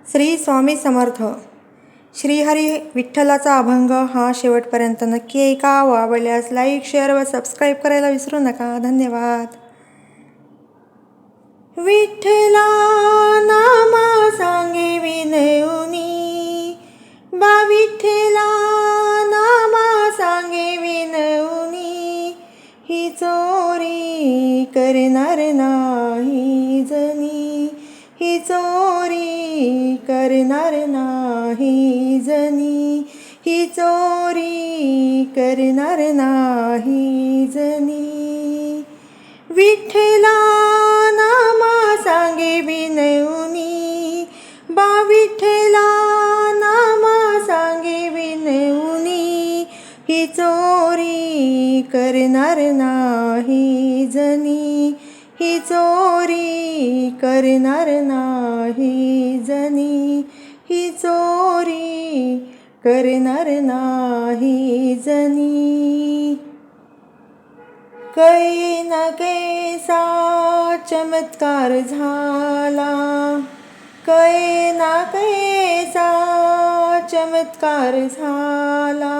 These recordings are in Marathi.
श्री स्वामी समर्थ. श्रीहरी विठ्ठलाचा अभंग हा शेवटपर्यंत नक्की ऐका. आवडल्यास लाईक, शेअर व सबस्क्राईब करायला विसरू नका. धन्यवाद. विठ्ठला नामा सांगे विनयुनी, बा विठ्ठला नामा सांगे विनयुनी, ही चोरी करणार नाही जनी, ही चोरी करणार नाही जनी, ही चोरी करणार नाही जनी. विठ्ठला नामा सांगे विनयुनी, बा विठ्ठला नामा सांगे विनयुनी, ही चोरी करणार नाही जनी, ही चोरी करणार नाही जनी, ही चोरी करणार नाही जनी. कै ना कैसा चमत्कार झाला, कै ना कैसा चमत्कार झाला,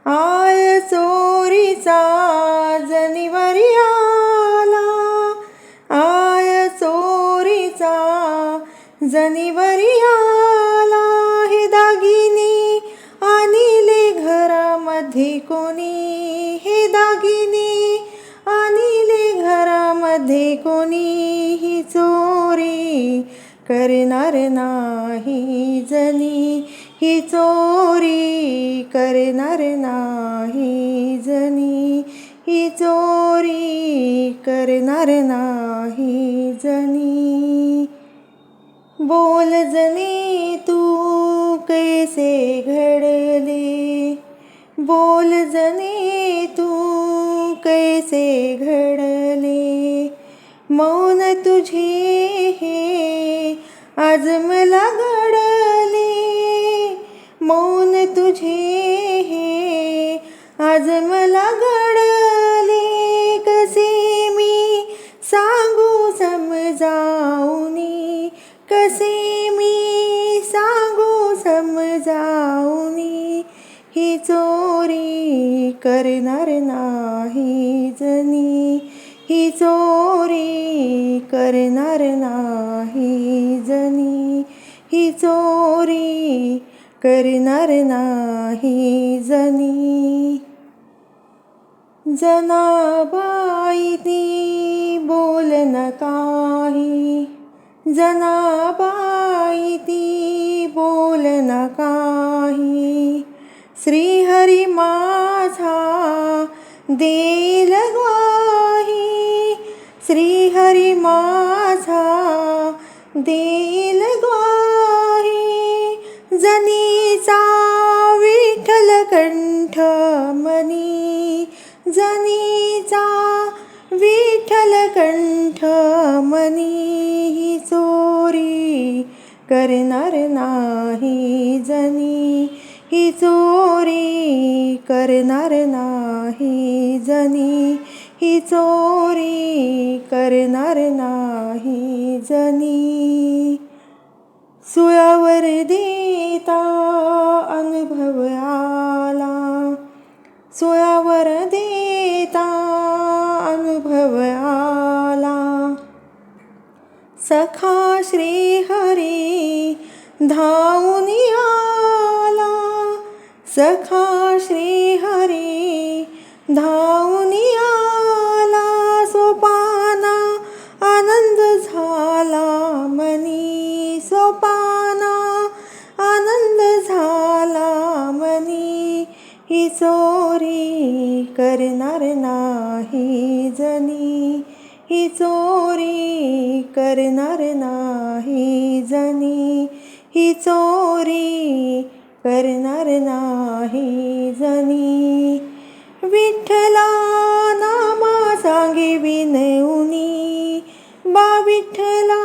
आय चोरीचा जनिवरी आला, आय चोरीचा जनिवरी आला. हे दागिने आणिले घरामध्ये कोणी, हे दागिने आणिले घरामध्ये कोणी, ही चोरी करणार नाही जनी, ही चोरी करणार नाही जनी, ही चोरी करणार नाही जनी. बोल जनी तू कैसे घडले, बोल जनी तू कैसे घडले, मौन तुझे हे आज मला घडले, मौन तुझे हे आज मला घडले. कसे मी सांगू समजावूनी, कसे मी सांगू समजावूनी, ही चोरी करणार नाही जनी, ही चोरी करणार नाही जनी, ही चोरी करणार नाही जनी. जनाबाई ती बोलन काही, जनाबाई ती बोलन काही, श्रीहरी माझा देईल ग्वाही, श्रीहरी माझा देईल ग्वाही. जनीचा विठ्ठल कंठ मनी, जनीचा विठ्ठल कंठ मनी, ही चोरी करणार नाही जनी, ही चोरी करणार नाही जनी, ही चोरी करणार नाही जनी. सुयावर देता अनुभव आला, सुयावर देता अनुभव आला, सखा श्रीहरी धावून आला, सखा श्रीहरी धावून आला. सोपाना आनंद झाला मनी, सोपाना आनंद झाला मनी, ही चोरी करणार नाही जनी, ही चोरी करणार नाही जनी, ही चोरी करणार नाही जनी. विठ्ठला नामा सांगे विनयुनी, बा विठ्ठला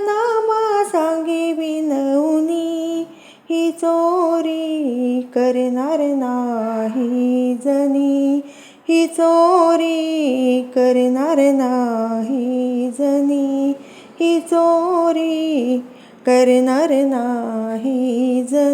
नामा सांगे विनयुनी, ही चोरी करणार नाही जनी, ही चोरी करणार नाही जनी, ही चोरी करणार नाही जणू.